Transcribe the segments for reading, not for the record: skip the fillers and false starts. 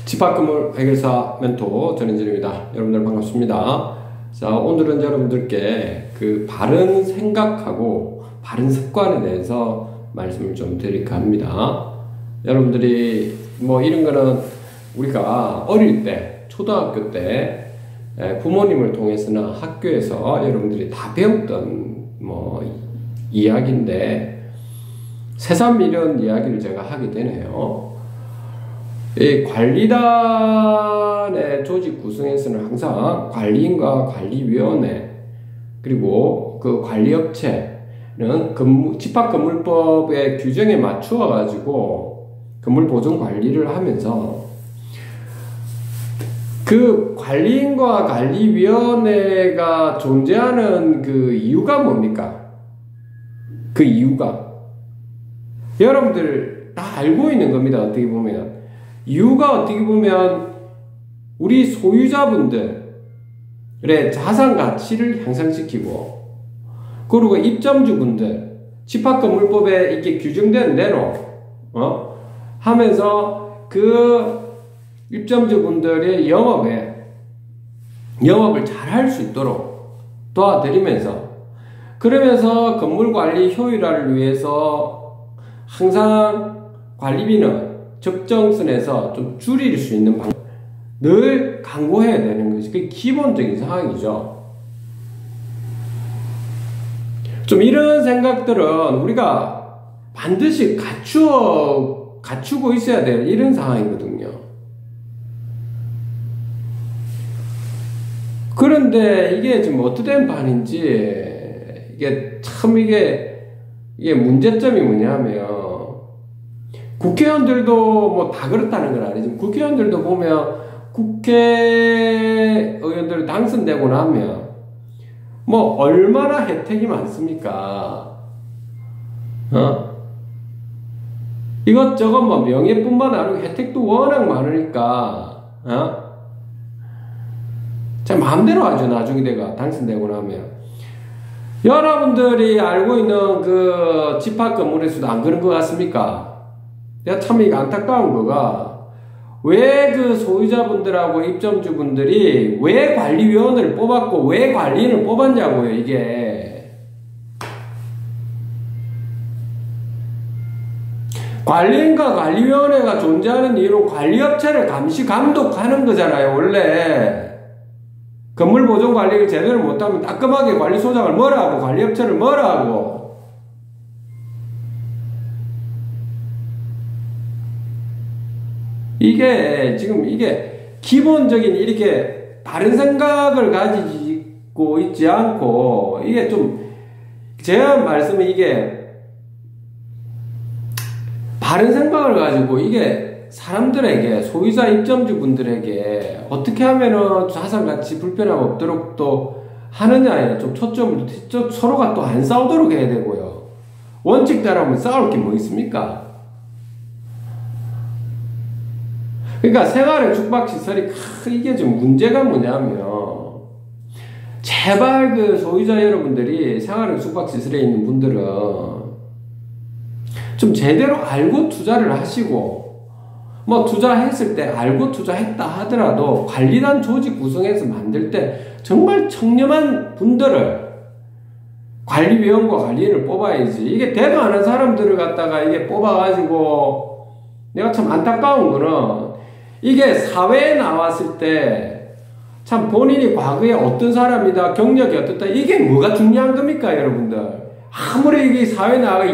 집합건물 해결사 멘토 전인진입니다. 여러분들 반갑습니다. 자, 오늘은 여러분들께 그 바른 생각하고 바른 습관에 대해서 말씀을 좀 드릴까 합니다. 여러분들이 뭐 이런 거는 우리가 어릴 때, 초등학교 때 부모님을 통해서나 학교에서 여러분들이 다 배웠던 뭐 이야기인데 새삼 이런 이야기를 제가 하게 되네요. 이 관리단의 조직 구성에서는 항상 관리인과 관리위원회 그리고 그 관리업체는 집합건물법의 규정에 맞추어 가지고 건물보존 관리를 하면서 그 관리인과 관리위원회가 존재하는 그 이유가 뭡니까? 그 이유가 여러분들 다 알고 있는 겁니다. 어떻게 보면 이유가 어떻게 보면 우리 소유자분들의 자산 가치를 향상시키고 그리고 입점주분들 집합건물법에 이렇게 규정된 대로 하면서 그 입점주분들의 영업을 잘 할 수 있도록 도와드리면서 그러면서 건물관리 효율화를 위해서 항상 관리비는 적정선에서 좀 줄일 수 있는 방법 늘 강구해야 되는 것이 그게 기본적인 상황이죠. 좀 이런 생각들은 우리가 반드시 갖추고 있어야 될 이런 상황이거든요. 그런데 이게 지금 어떻게 된 판인지 이게 참 이게 문제점이 뭐냐면 국회의원들도 뭐 다 그렇다는 건 아니지만 국회의원들도 보면 국회의원들 당선되고 나면 뭐 얼마나 혜택이 많습니까? 이것저것 뭐 명예뿐만 아니고 혜택도 워낙 많으니까 자 마음대로 하죠. 나중에 내가 당선되고 나면 여러분들이 알고 있는 그 집합건물에서도 안 그런 것 같습니까? 내가 참 이게 안타까운 거가 왜 그 소유자분들하고 입점주분들이 왜 관리위원회를 뽑았고 왜 관리인을 뽑았냐고요. 이게 관리인과 관리위원회가 존재하는 이유는 관리업체를 감시 감독하는 거잖아요. 원래 건물보존관리를 제대로 못하면 따끔하게 관리소장을 뭐라 하고 관리업체를 뭐라 하고 이게 지금 이게 기본적인 이렇게 다른 생각을 가지고 있지 않고 이게 좀 제가 말씀은 이게 바른 생각을 가지고 이게 사람들에게 소유자 입점주분들에게 어떻게 하면은 자산가치 불편함 없도록 또 하느냐에 좀 초점을 서로가 또 안 싸우도록 해야 되고요. 원칙대로면 싸울 게 뭐 있습니까? 그러니까 생활의 숙박시설이 이게 좀 문제가 뭐냐면 제발 그 소유자 여러분들이 생활의 숙박시설에 있는 분들은 좀 제대로 알고 투자를 하시고 뭐 투자했을 때 알고 투자했다 하더라도 관리단 조직 구성해서 만들 때 정말 청렴한 분들을 관리위원과 관리인을 뽑아야지 이게 대도 안 한 사람들을 갖다가 이게 뽑아가지고 내가 참 안타까운 거는 이게 사회에 나왔을 때 참 본인이 과거에 어떤 사람이다 경력이 어떻다 이게 뭐가 중요한 겁니까 여러분들. 아무리 이게 사회에 나와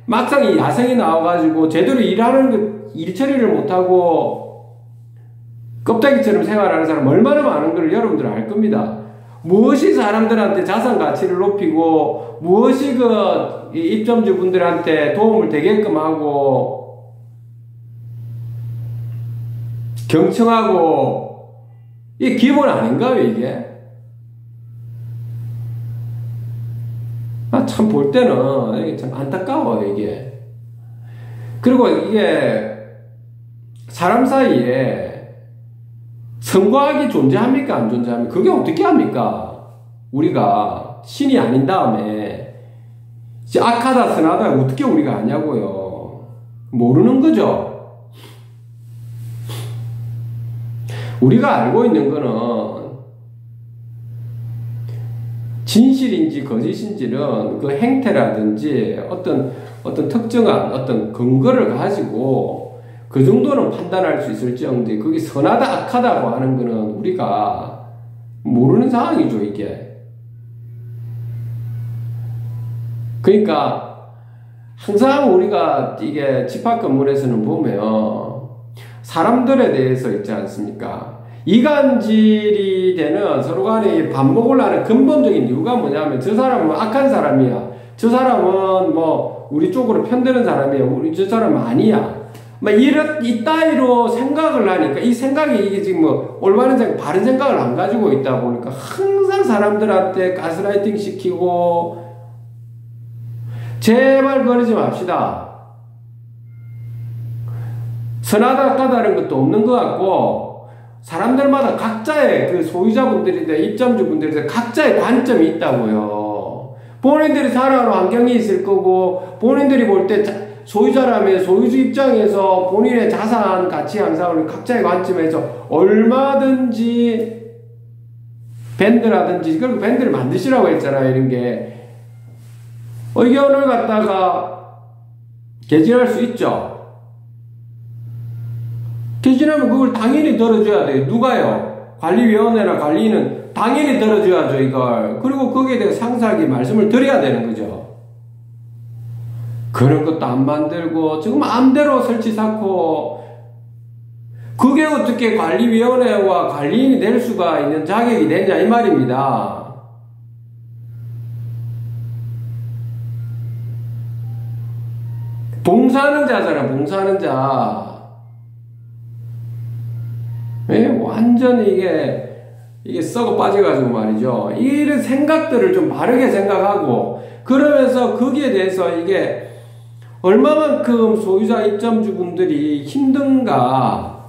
막상 이 야생이 나와가지고 제대로 일 처리를 못하고 껍데기처럼 생활하는 사람 얼마나 많은 걸 여러분들 알 겁니다. 무엇이 사람들한테 자산 가치를 높이고 무엇이 그 입점주분들한테 도움을 되게끔 하고 경청하고 이게 기본 아닌가요 이게? 참 볼 때는 이게 참 안타까워요 이게. 그리고 이게 사람 사이에 성과학이 존재합니까 안 존재합니까? 그게 어떻게 합니까? 우리가 신이 아닌 다음에 악하다 선하다 어떻게 우리가 아냐고요. 모르는 거죠. 우리가 알고 있는 거는 진실인지 거짓인지는 그 행태라든지 어떤 특정한 어떤 근거를 가지고 그 정도는 판단할 수 있을지언데 그게 선하다 악하다고 하는 거는 우리가 모르는 상황이죠, 이게. 그러니까 항상 우리가 이게 집합 건물에서는 보면 사람들에 대해서 있지 않습니까? 이간질이 되는 서로 간에 반목을 하는 근본적인 이유가 뭐냐면 저 사람은 악한 사람이야. 저 사람은 뭐 우리 쪽으로 편드는 사람이야. 우리 저 사람은 아니야. 막 이 따위로 생각을 하니까 이 생각이 이게 지금 뭐 올바른 생각, 바른 생각을 안 가지고 있다 보니까 항상 사람들한테 가스라이팅 시키고 제발 그러지 맙시다. 선하다 악하다는 것도 없는 것 같고 사람들마다 각자의 그 소유자분들이나 입점주분들이 각자의 관점이 있다고요. 본인들이 살아가는 환경이 있을 거고 본인들이 볼 때 소유자라면 소유주 입장에서 본인의 자산 가치 향상을 각자의 관점에서 얼마든지 밴드라든지 그리고 밴드를 만드시라고 했잖아요. 이런 게 의견을 갖다가 개진할 수 있죠. 개진하면 그걸 당연히 들어줘야 돼요. 누가요? 관리위원회나 관리인은 당연히 들어줘야죠, 이걸. 그리고 거기에 대해 상세하게 말씀을 드려야 되는 거죠. 그런 것도 안 만들고, 지금 마음대로 설치 쌓고, 그게 어떻게 관리위원회와 관리인이 될 수가 있는 자격이 되냐, 이 말입니다. 봉사하는 자잖아, 봉사하는 자. 예? 완전히 이게 썩어 빠져가지고 말이죠. 이런 생각들을 좀 바르게 생각하고, 그러면서 거기에 대해서 이게 얼마만큼 소유자 입점주분들이 힘든가,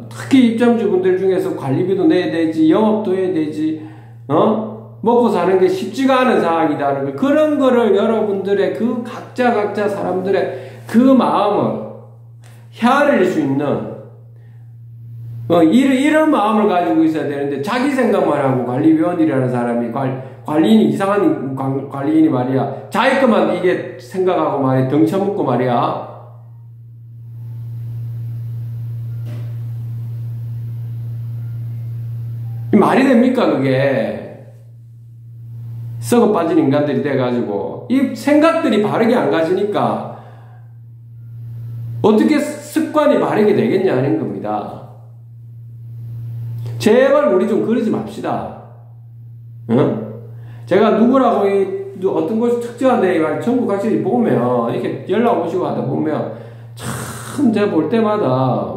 특히 입점주분들 중에서 관리비도 내야 되지, 영업도 해야 되지, 먹고 사는 게 쉽지가 않은 상황이다는 거. 그런 거를 여러분들의 그 각자 사람들의 그 마음을 헤아릴 수 있는 이런 마음을 가지고 있어야 되는데 자기 생각만 하고 관리위원이라는 사람이 관리인이 이상한 관리인이 말이야. 자기 것만 이게 생각하고 말이야. 덩쳐먹고 말이야. 말이 됩니까 그게. 썩어 빠진 인간들이 돼가지고 이 생각들이 바르게 안 가지니까 어떻게 습관이 바르게 되겠냐는 겁니다. 제발 우리 좀 그러지 맙시다. 응? 제가 누구라고 어떤 것이 특정한데 전국 각지 보면 이렇게 연락 오시고 하다 보면 참 제가 볼 때마다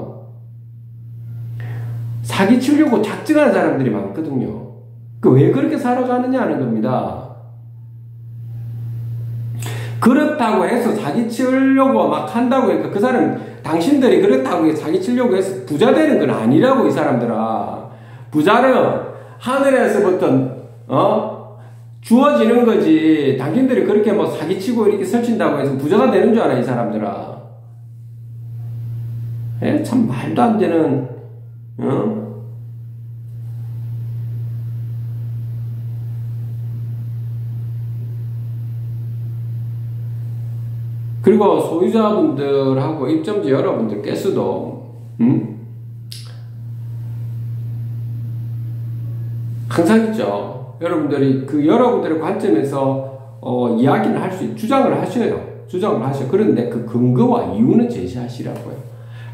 사기 치려고 작정하는 사람들이 많거든요. 왜 그렇게 살아가느냐는 겁니다. 그렇다고 해서 사기 치려고 막 한다고 해서 그 사람 당신들이 그렇다고 사기 치려고 해서 부자 되는 건 아니라고. 이 사람들아, 부자는 하늘에서부터 주어지는 거지. 당신들이 그렇게 뭐 사기치고 이렇게 설친다고 해서 부자가 되는 줄 알아, 이 사람들아. 참 말도 안 되는 그리고 소유자분들하고 입점주 여러분들께서도 항상 있죠. 여러분들이 여러분들의 관점에서 이야기를 할 수, 주장을 하셔요. 그런데 그 근거와 이유는 제시하시라고요.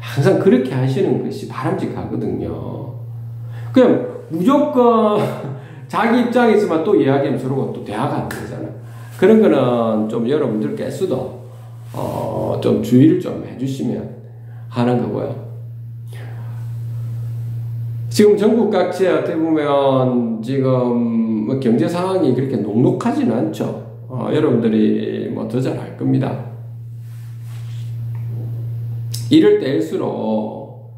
항상 그렇게 하시는 것이 바람직하거든요. 그냥 무조건 자기 입장에서만 또 이야기하면 서로가 또 대화가 안 되잖아요. 그런 거는 좀 여러분들께서도 좀 주의를 좀 해주시면 하는 거고요. 지금 전국 각지에 어떻게 보면 지금 뭐 경제 상황이 그렇게 녹록하지는 않죠. 여러분들이 뭐 더 잘할 겁니다. 이럴 때일수록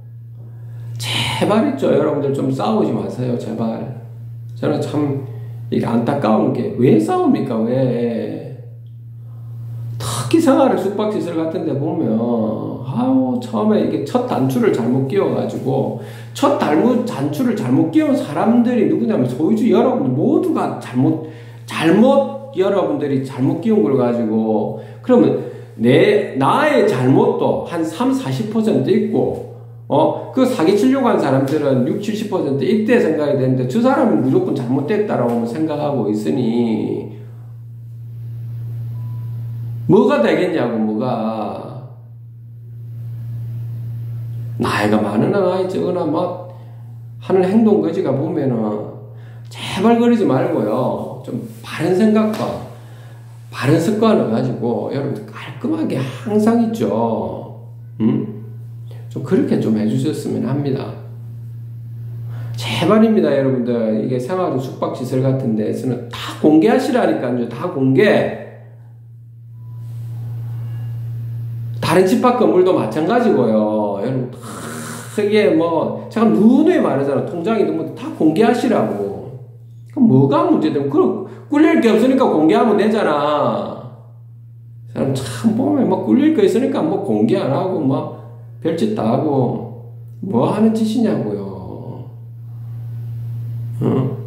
제발 있죠. 여러분들 좀 싸우지 마세요. 제발. 저는 참 이게 안타까운 게 왜 싸웁니까? 왜? 특히 생활의 숙박시설 같은 데 보면, 처음에 이게 첫 단추를 잘못 끼워가지고, 첫 단추를 잘못 끼운 사람들이 누구냐면 소유주 여러분들 모두가 여러분들이 잘못 끼운 걸 가지고, 그러면 나의 잘못도 한 40% 있고, 그 사기치려고 한 사람들은 70% 이때 생각이 되는데, 저 사람은 무조건 잘못됐다라고 생각하고 있으니, 뭐가 되겠냐고, 뭐가. 나이가 많으나 나이 적으나 하는 행동 거지가 보면은, 제발 그러지 말고요. 좀 바른 생각과 바른 습관을 가지고 여러분들 깔끔하게 항상 있죠. 좀 그렇게 좀 해주셨으면 합니다. 제발입니다, 여러분들. 이게 생활 숙박시설 같은 데에서는 다 공개하시라니까요. 다 공개. 다른 집합 건물도 마찬가지고요. 여러분, 이게 제가 누누이 말하잖아. 통장이든 다 공개하시라고. 그럼 뭐가 문제든, 꿀릴 게 없으니까 공개하면 되잖아. 사람 참 보면 꿀릴 거 있으니까 공개 안 하고 별짓 다 하고 뭐 하는 짓이냐고요. 응?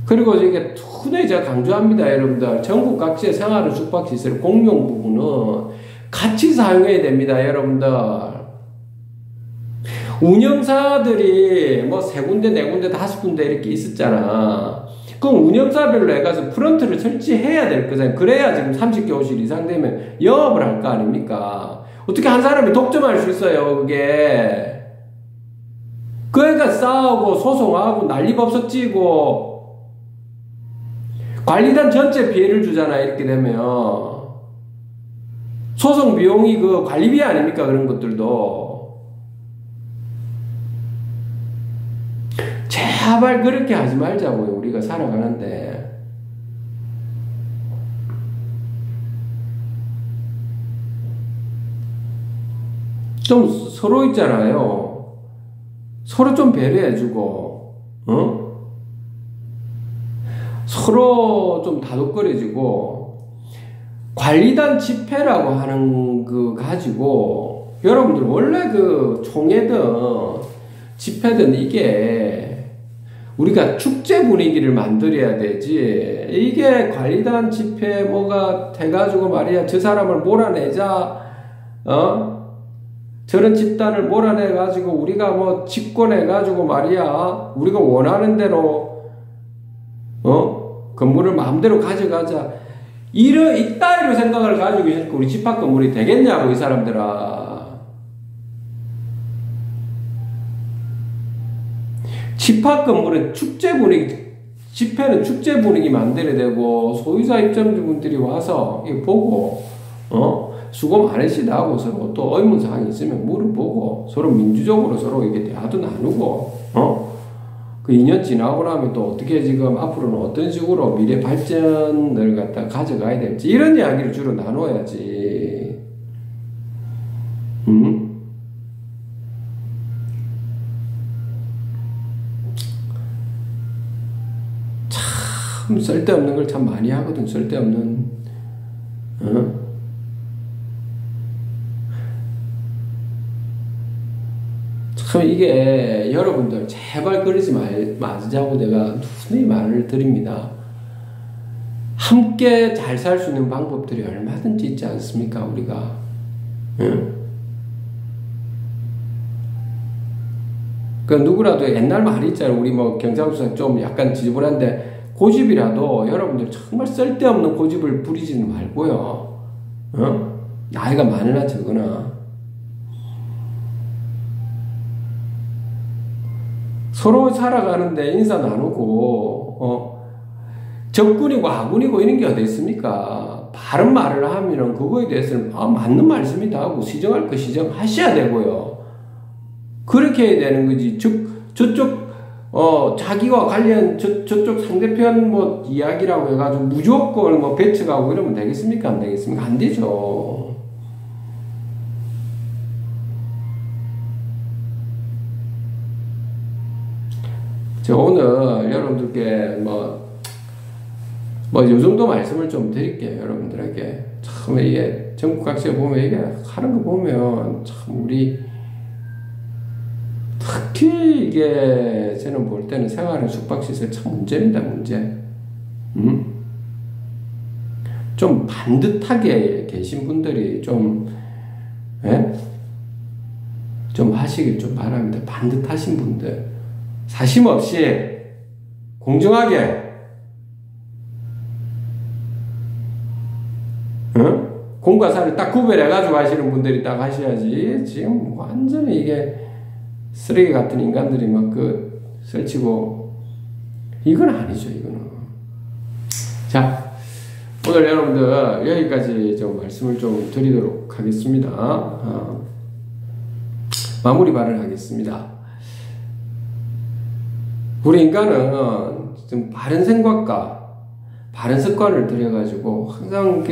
그리고 이게 투네 제가 강조합니다, 여러분들. 전국 각지의 생활 숙박시설 공용 부분은 같이 사용해야 됩니다, 여러분들. 운영사들이 세 군데, 네 군데, 다섯 군데 이렇게 있었잖아. 그럼 운영사별로 해가지고 프런트를 설치해야 될 거잖아요. 그래야 지금 30개월실 이상 되면 영업을 할 거 아닙니까? 어떻게 한 사람이 독점할 수 있어요, 그게. 그러니까 싸우고 소송하고 난리법석 찌고 관리단 전체 피해를 주잖아, 이렇게 되면. 소송 비용이 관리비 아닙니까, 그런 것들도. 제발 그렇게 하지 말자고요, 우리가 살아가는데. 좀 서로 있잖아요. 서로 좀 배려해주고, 서로 좀 다독거려지고, 관리단 집회라고 하는 거 가지고, 여러분들 원래 총회든 집회든 이게 우리가 축제 분위기를 만들어야 되지. 이게 관리단 집회 뭐가 돼가지고 말이야. 저 사람을 몰아내자. 저런 집단을 몰아내가지고 우리가 집권해가지고 말이야. 우리가 원하는 대로, 건물을 마음대로 가져가자. 이따위로 생각을 가지고 있으니까 우리 집합 건물이 되겠냐고, 이 사람들아. 집합 건물은 축제 분위기, 집회는 축제 분위기 만들어야 되고, 소유자 입장자분들이 와서 이거 보고, 수고 많으시다 하고 서로 또 의문사항이 있으면 물어보고, 서로 민주적으로 서로 이렇게 대화도 나누고, 그 2년 지나고 나면 또 어떻게 지금 앞으로는 어떤 식으로 미래 발전을 갖다 가져가야 될지, 이런 이야기를 주로 나눠야지. 참 쓸데없는 걸 참 많이 하거든. 쓸데없는. 참 이게 여러분들 제발 그러지 마자고 내가 누누이 말을 드립니다. 함께 잘 살 수 있는 방법들이 얼마든지 있지 않습니까, 우리가? 누구라도 옛날 말이 있잖아요. 우리 경상도에서 좀 약간 지저분한데, 고집이라도 여러분들 정말 쓸데없는 고집을 부리지는 말고요. 나이가 많으나 적으나 서로 살아가는데 인사 나누고, 적군이고 아군이고 이런 게 어디 있습니까? 바른 말을 하면은 그거에 대해서는 맞는 말씀이다 하고 시정할 거 시정하셔야 되고요. 그렇게 해야 되는 거지. 저쪽 자기와 관련 저쪽 상대편 이야기라고 해가지고 무조건 배척하고 이러면 되겠습니까? 안 되겠습니까? 안 되죠. 제가 오늘 여러분들께 뭐, 요 정도 말씀을 좀 드릴게요, 여러분들에게. 참, 이게, 전국 각지에 보면, 이게 하는 거 보면, 참, 우리, 특히 이게, 저는 볼 때는 생활의 숙박시설 참 문제입니다, 문제. 좀 반듯하게 계신 분들이 좀, 예? 좀 하시길 좀 바랍니다. 반듯하신 분들. 사심 없이, 공정하게, 응? 공과 사를 딱 구별해가지고 하시는 분들이 딱 하셔야지. 지금 완전히 이게 쓰레기 같은 인간들이 막 설치고, 이건 아니죠, 이거는. 자, 오늘 여러분들 여기까지 좀 말씀을 좀 드리도록 하겠습니다. 마무리 발언을 하겠습니다. 우리 인간은 좀 바른 생각과 바른 습관을 들여가지고 항상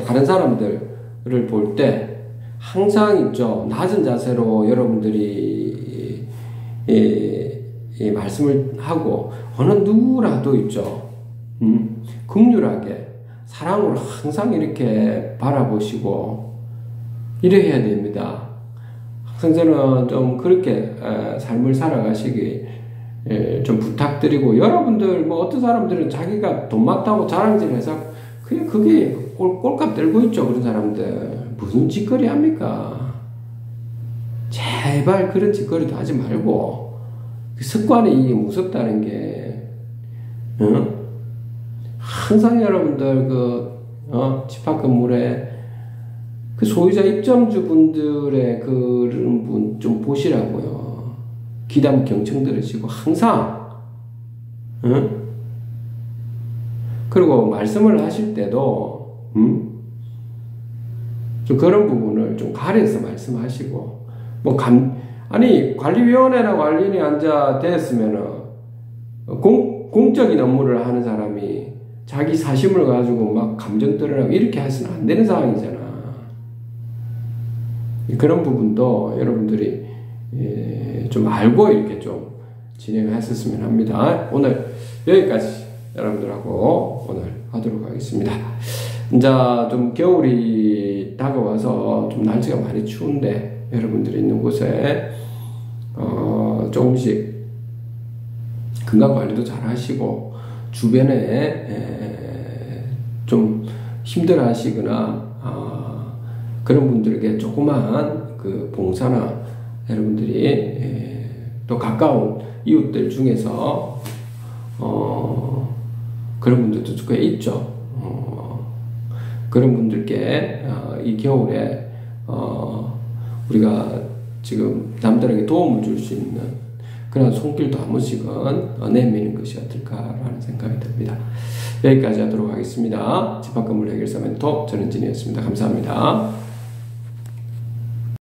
다른 사람들을 볼 때 항상 있죠. 낮은 자세로 여러분들이 이 말씀을 하고 어느 누구라도 있죠. 긍휼하게 사랑으로 항상 이렇게 바라보시고 이래야 됩니다. 항상 저는 좀 그렇게 삶을 살아가시기 좀 부탁드리고, 여러분들 뭐 어떤 사람들은 자기가 돈 많다고 자랑질해서 그게 꼴값 들고 있죠. 그런 사람들 무슨 짓거리 합니까? 제발 그런 짓거리도 하지 말고, 그 습관이 무섭다는 게, 항상 여러분들 집합 건물에 그 소유자 입점주 분들의 그런 분 좀 보시라고요. 기담 경청 들으시고 항상, 그리고 말씀을 하실 때도 좀 그런 부분을 좀 가려서 말씀하시고, 아니 관리위원회나 관리인이 앉아 됐으면은 공적인 업무를 하는 사람이 자기 사심을 가지고 막 감정 드러나고 이렇게 해서는 안 되는 상황이잖아. 그런 부분도 여러분들이 좀 알고 이렇게 좀 진행했었으면 합니다. 오늘 여기까지 여러분들하고 오늘 하도록 하겠습니다. 이제 좀 겨울이 다가와서 좀 날씨가 많이 추운데, 여러분들이 있는 곳에 조금씩 건강관리도 잘 하시고, 주변에 좀 힘들어 하시거나 그런 분들에게 조그만 그 봉사나 여러분들이 또 가까운 이웃들 중에서 그런 분들도 꽤 있죠. 그런 분들께 이 겨울에 우리가 지금 남들에게 도움을 줄 수 있는 그런 손길도 한 번씩은 내미는 것이 어떨까라는 생각이 듭니다. 여기까지 하도록 하겠습니다. 집합건물 해결사 멘토 전은진이었습니다. 감사합니다.